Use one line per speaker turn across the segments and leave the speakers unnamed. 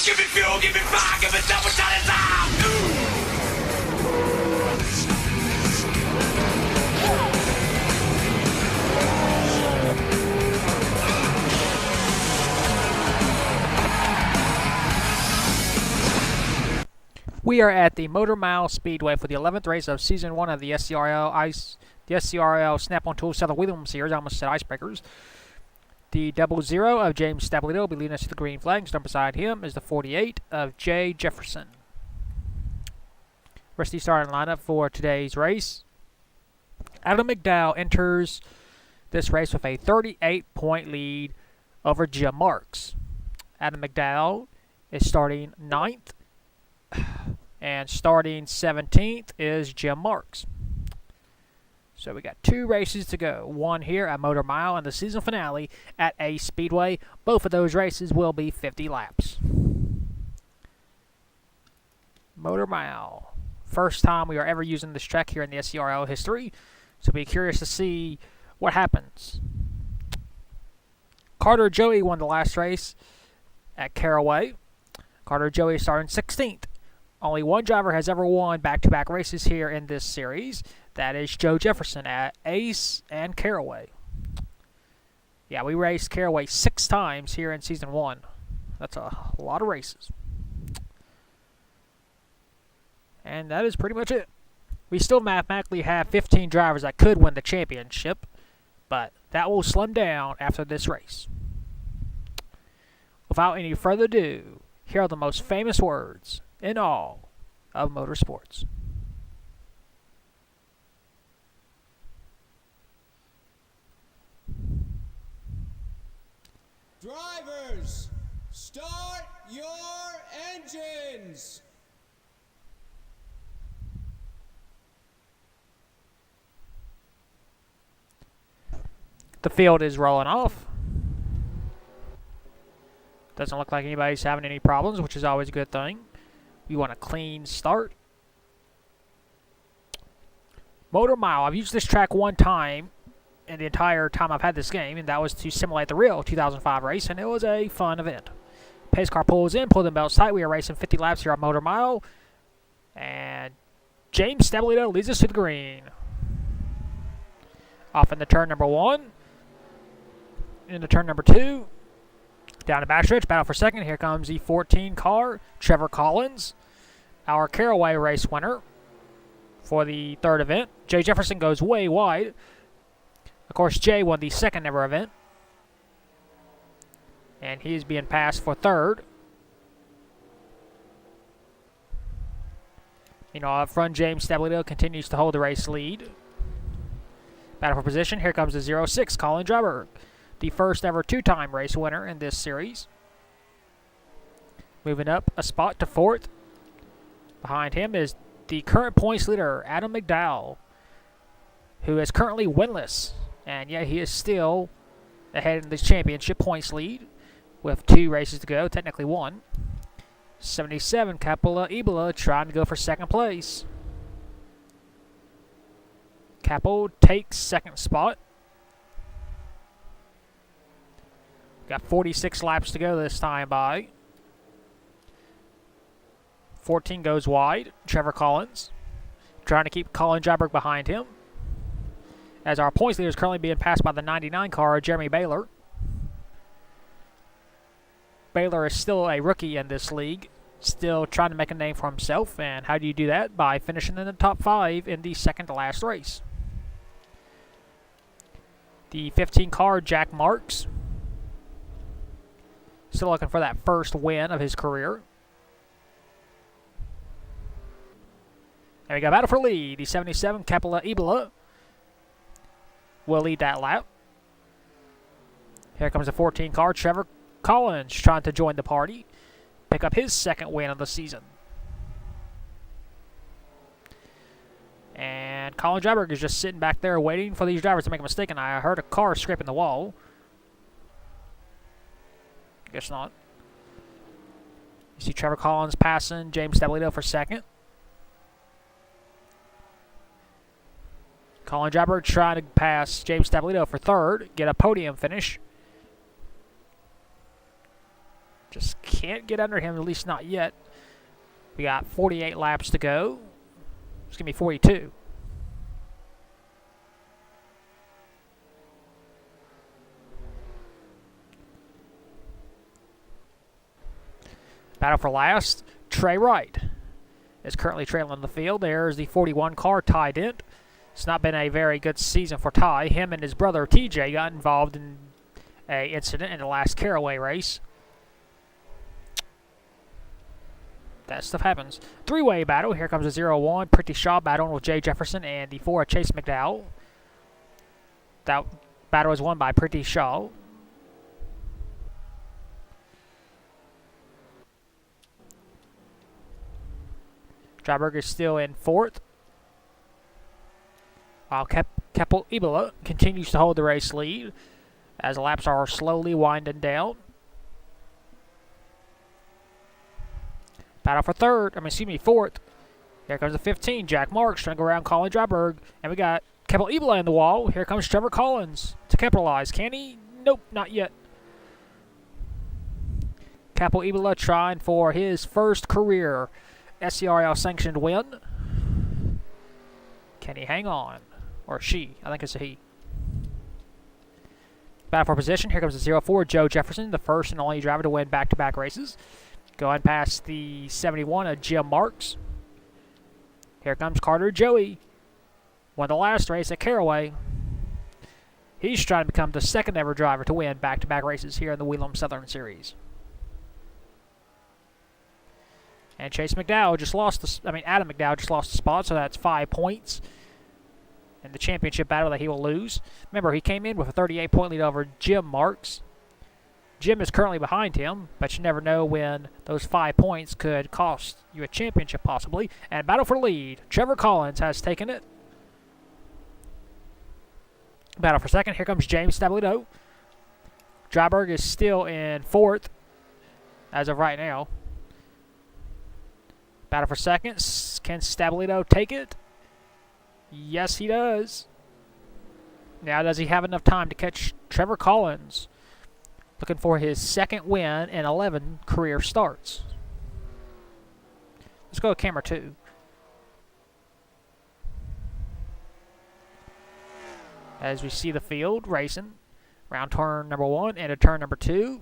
Give me fuel, give me fire, give me double shot of time.
We are at the Motor Mile Speedway for the 11th race of Season 1 of the SCRL Snap-on Tools Southern Whelen Series. I almost said Icebreakers. The 00 of James Stablito will be leading us to the green flag. Stand beside him is the 48 of Jay Jefferson. Rest of the starting lineup for today's race. Adam McDowell enters this race with a 38-point lead over Jim Marks. Adam McDowell is starting 9th. And starting 17th is Jim Marks. So we got 2 races to go. One here at Motor Mile and the season finale at Ace Speedway. Both of those races will be 50 laps. Motor Mile. First time we are ever using this track here in the SCRL history. So be curious to see what happens. Carter Joey won the last race at Caraway. Carter Joey starting 16th. Only one driver has ever won back-to-back races here in this series. That is Joe Jefferson at Ace and Caraway. Yeah, we raced Caraway 6 times here in Season 1. That's a lot of races. And that is pretty much it. We still mathematically have 15 drivers that could win the championship, but that will slim down after this race. Without any further ado, here are the most famous words in all of motorsports.
Drivers, start your engines!
The field is rolling off. Doesn't look like anybody's having any problems, which is always a good thing. We want a clean start. Motor Mile. I've used this track one time in the entire time I've had this game, and that was to simulate the real 2005 race, and it was a fun event. Pace car pulls in, pull the belts tight. We are racing 50 laps here on Motor Mile, and James Stablito leads us to the green. Off into turn number 1. Into turn number 2. Down the backstretch, battle for second. Here comes the 14 car, Trevor Collins, our Caraway race winner for the 3rd event. Jay Jefferson goes way wide. Of course, Jay won the 2nd ever event, and he is being passed for 3rd. Up front, James Stablito continues to hold the race lead. Battle for position. Here comes the 06, Colin Dryberg, the first ever 2-time race winner in this series. Moving up a spot to 4th. Behind him is the current points leader, Adam McDowell, who is currently winless. And yet he is still ahead in this championship points lead with 2 races to go, technically 1. 77, Capola Ebola trying to go for 2nd place. Capo takes 2nd spot. Got 46 laps to go this time by. 14 goes wide. Trevor Collins trying to keep Colin Dryberg behind him, as our points leader is currently being passed by the 99 car, Jeremy Baylor. Baylor is still a rookie in this league, still trying to make a name for himself. And how do you do that? By finishing in the top 5 in the 2nd to last race. The 15 car, Jack Marks, still looking for that first win of his career. There we go, battle for lead. The 77, Capola Ebola, will lead that lap. Here comes the 14 car, Trevor Collins, trying to join the party, pick up his 2nd win of the season. And Colin Dryberg is just sitting back there waiting for these drivers to make a mistake, and I heard a car scraping the wall. Guess not. You see Trevor Collins passing James Stablito for 2nd. Colin Dryberg trying to pass James Stablito for 3rd, get a podium finish. Just can't get under him, at least not yet. We got 48 laps to go. It's going to be 42. Battle for last, Trey Wright is currently trailing the field. There's the 41 car, Ty Dent. It's not been a very good season for Ty. Him and his brother TJ got involved in an incident in the last caraway race. That stuff happens. Three-way battle. Here comes a 0-1. Pretty Shaw battling with Jay Jefferson and the 4 Chase McDowell. That battle was won by Pretty Shaw. Dryberg is still in 4th. While Keppel Ibola continues to hold the race lead as the laps are slowly winding down. Battle for 4th. Here comes the 15, Jack Marks trying to go around Colin Dryberg. And we got Keppel Ibola in the wall. Here comes Trevor Collins to capitalize. Can he? Nope, not yet. Keppel Ibola trying for his first career SCRL sanctioned win. Can he hang on? Or she. I think it's a he. Battle for position. Here comes the 0-4, Joe Jefferson, the first and only driver to win back-to-back races. Going past the 71 of Jim Marks. Here comes Carter Joey. Won the last race at Caraway. He's trying to become the second ever driver to win back-to-back races here in the Whelen Southern Series. And Chase McDowell just lost Adam McDowell just lost the spot, so that's 5 points in the championship battle that he will lose. Remember, he came in with a 38-point lead over Jim Marks. Jim is currently behind him, but you never know when those 5 points could cost you a championship possibly. And battle for lead. Trevor Collins has taken it. Battle for second. Here comes James Stabilito. Dryberg is still in 4th as of right now. Battle for second. Can Stabilito take it? Yes, he does. Now, does he have enough time to catch Trevor Collins? Looking for his second win in 11 career starts. Let's go to camera 2. As we see the field racing. Round turn number 1 into turn number 2.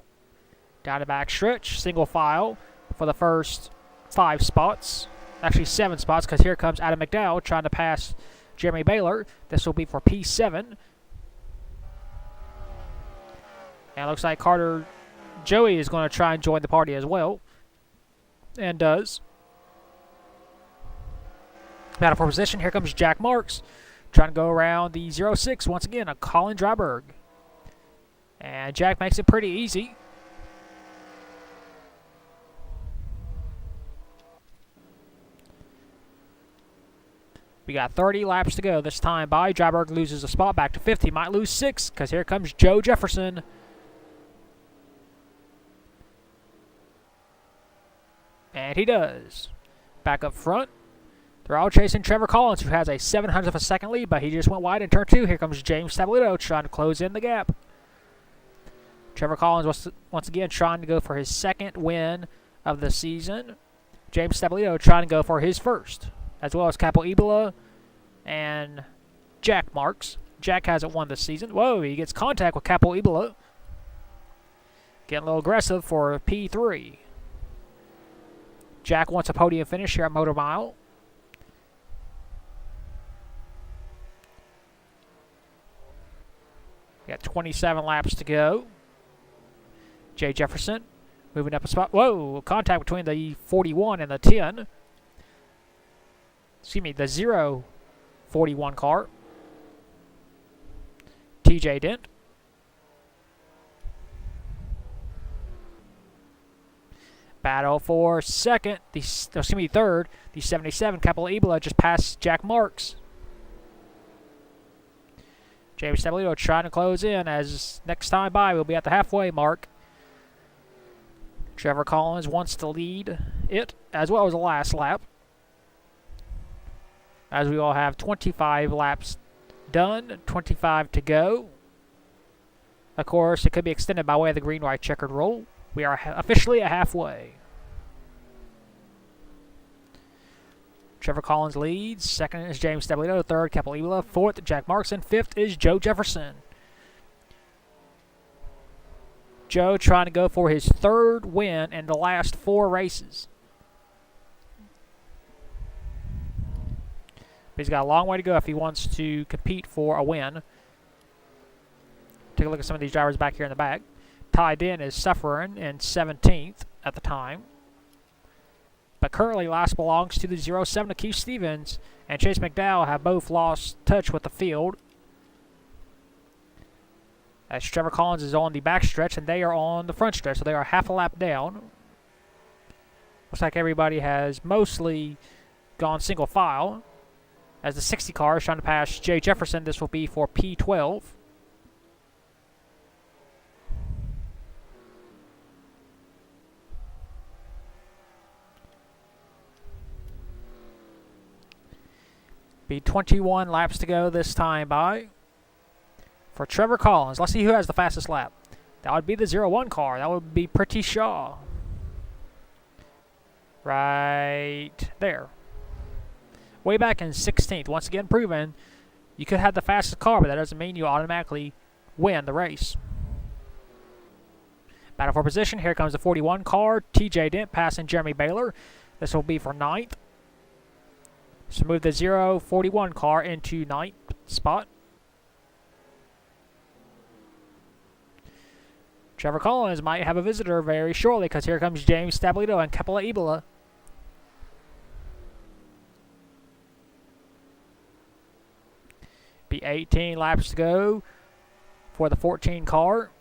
Down the back stretch. Single file for the first 5 spots. Actually 7 spots, because here comes Adam McDowell trying to pass Jeremy Baylor. This will be for P7. And it looks like Carter Joey is going to try and join the party as well. And does. Battle for position. Here comes Jack Marks. Trying to go around the 0-6 once again. A Colin Dryberg. And Jack makes it pretty easy. We got 30 laps to go this time by. Dryberg loses a spot back to 50. Might lose 6 because here comes Joe Jefferson. And he does. Back up front. They're all chasing Trevor Collins, who has a 700th of a second lead, but he just went wide in turn 2. Here comes James Stabilito trying to close in the gap. Trevor Collins was once again trying to go for his second win of the season. James Stabilito trying to go for his first, as well as Capo Ibola and Jack Marks. Jack hasn't won this season. Whoa, he gets contact with Capo Ibola. Getting a little aggressive for P3. Jack wants a podium finish here at Motor Mile. We got 27 laps to go. Jay Jefferson moving up a spot. Whoa, contact between the 41 and the 10. Excuse me, the 041 car. TJ Dent. Battle for second. Third. The 77, Capo Ibola just passed Jack Marks. James Stabilito trying to close in, as next time by we'll be at the halfway mark. Trevor Collins wants to lead it, as well as the last lap. As we all have 25 laps done, 25 to go. Of course, it could be extended by way of the green-white checkered rule. We are officially at halfway. Trevor Collins leads. Second is James Stabilito. Third, Capalibula. Fourth, Jack Markson. Fifth is Joe Jefferson. Joe trying to go for his third win in the last 4 races. But he's got a long way to go if he wants to compete for a win. Take a look at some of these drivers back here in the back. Ty Den is suffering in 17th at the time. But currently last belongs to the 07 of Keith Stevens and Chase McDowell have both lost touch with the field. As Trevor Collins is on the back stretch and they are on the front stretch, so they are half a lap down. Looks like everybody has mostly gone single file. As the 60 car is trying to pass Jay Jefferson, this will be for P12. Be 21 laps to go this time by. For Trevor Collins, let's see who has the fastest lap. That would be the 01 car. That would be Pretty Shaw. Right there. Way back in 16th. Once again proven, you could have the fastest car, but that doesn't mean you automatically win the race. Battle for position. Here comes the 41 car. TJ Dent passing Jeremy Baylor. This will be for 9th. So move the 041 car into 9th spot. Trevor Collins might have a visitor very shortly because here comes James Stabilito and Kepala Ibola. Be 18 laps to go for the 14 car.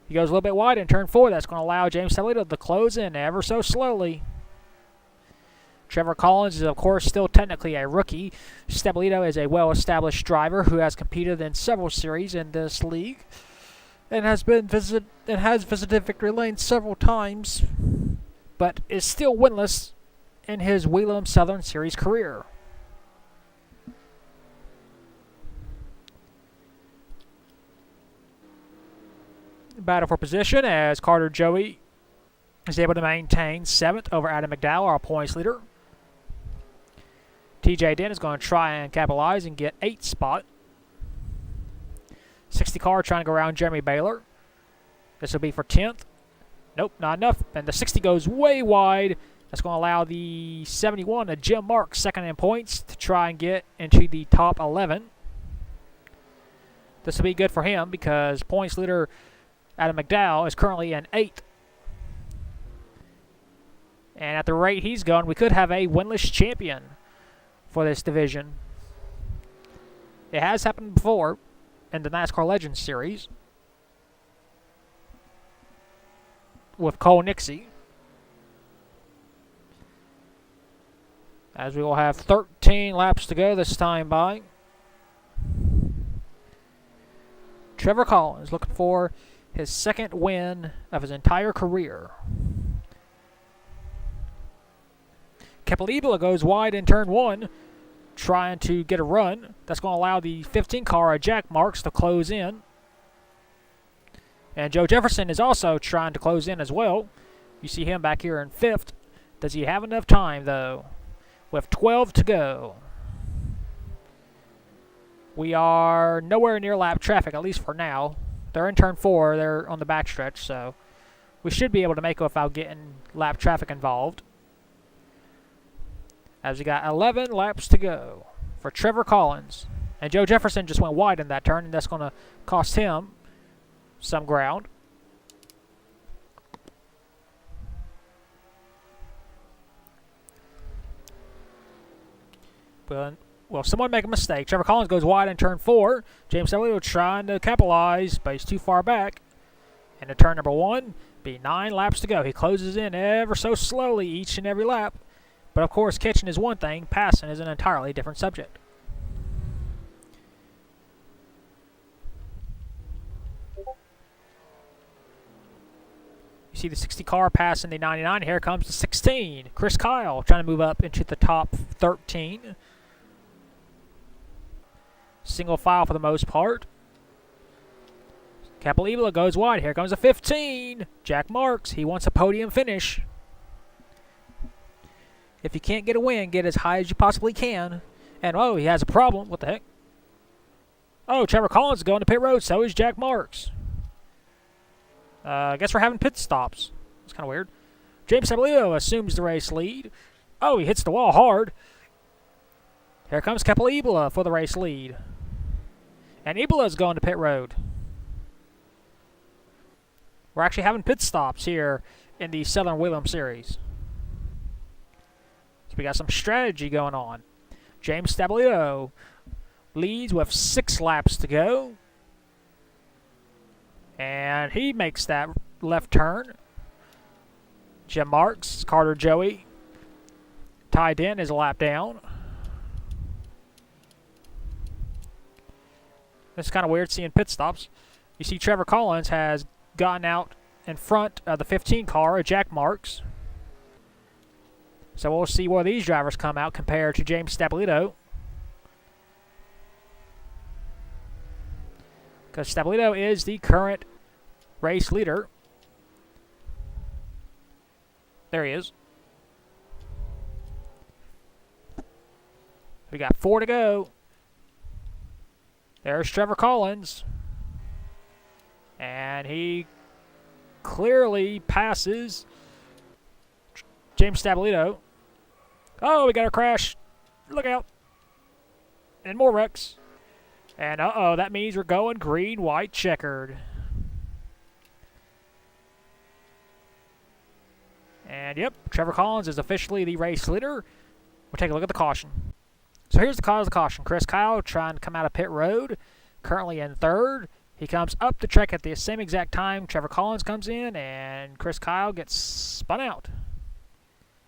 He goes a little bit wide in turn 4. That's going to allow James Stabilito to close in ever so slowly. Trevor Collins is, of course, still technically a rookie. Stabilito is a well-established driver who has competed in several series in this league and has visited victory lane several times, but is still winless in his Whelen Southern Series career. Battle for position as Carter Joey is able to maintain 7th over Adam McDowell, our points leader. TJ Dent is going to try and capitalize and get 8th spot. 60 car trying to go around Jeremy Baylor. This will be for 10th. Nope, not enough. And the 60 goes way wide. That's going to allow the 71 of Jim Marks, second in points, to try and get into the top 11. This will be good for him because points leader Adam McDowell is currently in 8th. And at the rate he's going, we could have a winless champion for this division. It has happened before in the NASCAR Legends Series with Cole Nixie. As we will have 13 laps to go this time by. Trevor Collins looking for his 2nd win of his entire career. Capalibula goes wide in turn 1, trying to get a run. That's going to allow the 15 car of Jack Marks to close in. And Joe Jefferson is also trying to close in as well. You see him back here in 5th. Does he have enough time, though? With 12 to go. We are nowhere near lap traffic, at least for now. They're in turn 4. They're on the backstretch, so we should be able to make it without getting lap traffic involved. As we got 11 laps to go for Trevor Collins. And Joe Jefferson just went wide in that turn, and that's going to cost him some ground. But, well, someone make a mistake. Trevor Collins goes wide in turn 4. James Elliott trying to capitalize, but he's too far back. And in turn number 1, be 9 laps to go. He closes in ever so slowly each and every lap. But, of course, catching is one thing. Passing is an entirely different subject. You see the 60 car passing the 99. Here comes the 16. Chris Kyle trying to move up into the top 13. Single file for the most part. Capalibla goes wide. Here comes a 15. Jack Marks. He wants a podium finish. If you can't get a win, get as high as you possibly can. And, oh, he has a problem. What the heck? Oh, Trevor Collins is going to pit road. So is Jack Marks. I guess we're having pit stops. It's kind of weird. James Sabalito assumes the race lead. Oh, he hits the wall hard. Here comes Capalibla for the race lead. And Ibla's going to pit road. We're actually having pit stops here in the Southern Whelen Series. So we got some strategy going on. James Sabalito leads with 6 laps to go. And he makes that left turn. Jim Marks, Carter Joey, Ty Den is a lap down. It's kind of weird seeing pit stops. You see Trevor Collins has gotten out in front of the 15 car of Jack Marks. So we'll see where these drivers come out compared to James Sabalito. Because Sabalito is the current race leader. There he is. We got 4 to go. There's Trevor Collins. And he clearly passes James Sabalito. Oh, we got a crash. Look out. And more wrecks. And uh-oh, that means we're going green, white, checkered. And yep, Trevor Collins is officially the race leader. We'll take a look at the caution. So here's the cause of the caution. Chris Kyle trying to come out of pit road, currently in 3rd. He comes up the track at the same exact time Trevor Collins comes in, and Chris Kyle gets spun out.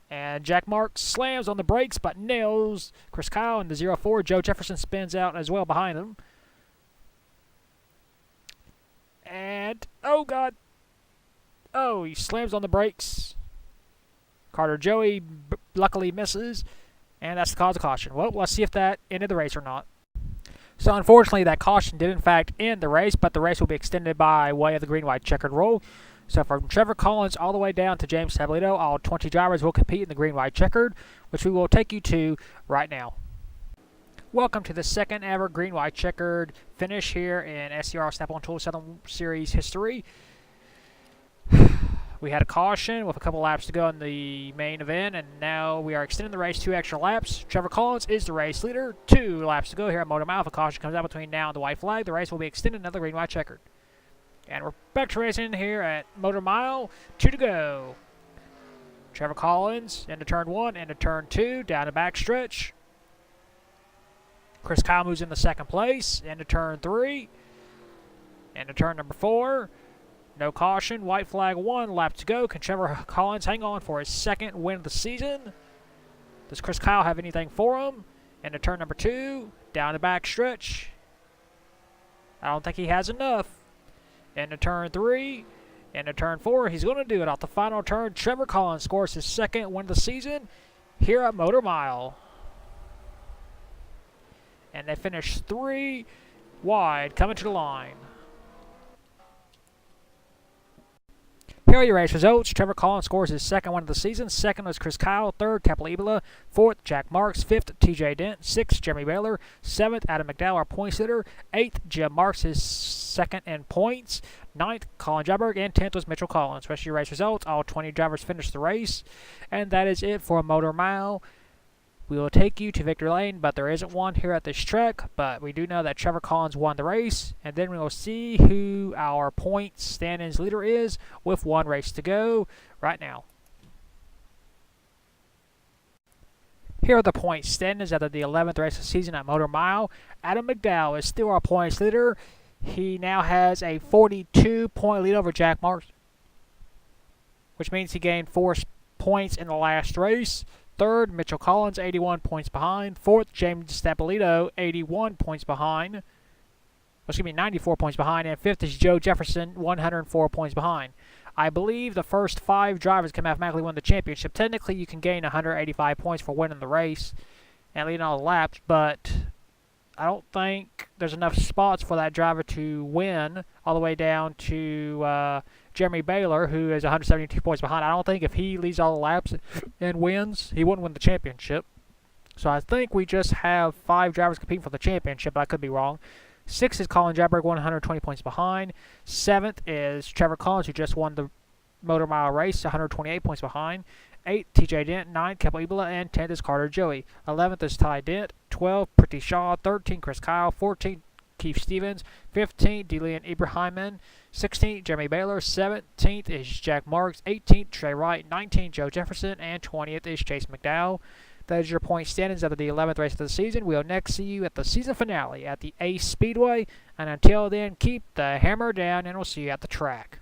And Jack Marks slams on the brakes but nails Chris Kyle in the 0-4. Joe Jefferson spins out as well behind him. And, oh God. Oh, he slams on the brakes. Carter Joey luckily misses, and that's the cause of caution. Well, let's see if that ended the race or not. So unfortunately, that caution did in fact end the race, but the race will be extended by way of the green, white, checkered rule. So from Trevor Collins all the way down to James Sabalito, all 20 drivers will compete in the green, white, checkered, which we will take you to right now. Welcome to the second ever green, white, checkered finish here in SCRL Snap-on Tools Southern Series history. We had a caution with a couple laps to go in the main event, and now we are extending the race 2 extra laps. Trevor Collins is the race leader. 2 laps to go here at Motor Mile. If a caution comes out between now and the white flag, the race will be extended another green, white, checkered. And we're back to racing here at Motor Mile. 2 to go. Trevor Collins into turn 1, into turn 2, down the back stretch. Chris Kyle moves into 2nd place, into turn 3, into turn number 4. No caution. White flag 1. Lap to go. Can Trevor Collins hang on for his 2nd win of the season? Does Chris Kyle have anything for him? Into turn number 2. Down the back stretch. I don't think he has enough. Into turn 3. Into turn 4. He's going to do it off the final turn. Trevor Collins scores his 2nd win of the season here at Motor Mile. And they finish 3 wide coming to the line. Here are your race results. Trevor Collins scores his 2nd win of the season. 2nd was Chris Kyle. 3rd, Capalibla. 4th, Jack Marks. 5th, TJ Dent. 6th, Jeremy Baylor. 7th, Adam McDowell, our points leader. 8th, Jim Marks, his 2nd in points. 9th, Colin Jabberg. And 10th was Mitchell Collins. Rest of your race results. All 20 drivers finished the race. And that is it for Motor Mile. We will take you to victory lane, but there isn't one here at this track. But we do know that Trevor Collins won the race, and then we will see who our points standings leader is with 1 race to go right now. Here are the points standings after the 11th race of the season at Motor Mile. Adam McDowell is still our points leader. He now has a 42-point lead over Jack Marks, which means he gained 4 points in the last race. 3rd, Mitchell Collins, 81 points behind. 4th, James Sabalito, 81 points behind. 94 points behind. And 5th is Joe Jefferson, 104 points behind. I believe the first 5 drivers can mathematically win the championship. Technically, you can gain 185 points for winning the race and leading all the laps, but I don't think there's enough spots for that driver to win all the way down to Jeremy Baylor, who is 172 points behind. I don't think if he leads all the laps and wins, he wouldn't win the championship. So I think we just have 5 drivers competing for the championship, but I could be wrong. 6th is Colin Jabberg, 120 points behind. 7th is Trevor Collins, who just won the Motor Mile race, 128 points behind. 8th, TJ Dent. 9th, Keppel Ebola. And 10th is Carter Joey. 11th is Ty Dent. 12th, Pretty Shaw. 13th, Chris Kyle. 14th, Keith Stevens. 15th, Delian Ibrahimman. 16th, Jeremy Baylor. 17th is Jack Marks. 18th, Trey Wright. 19th, Joe Jefferson. And 20th is Chase McDowell. Those are your point standings after the 11th race of the season. We'll next see you at the season finale at the Ace Speedway. And until then, keep the hammer down, and we'll see you at the track.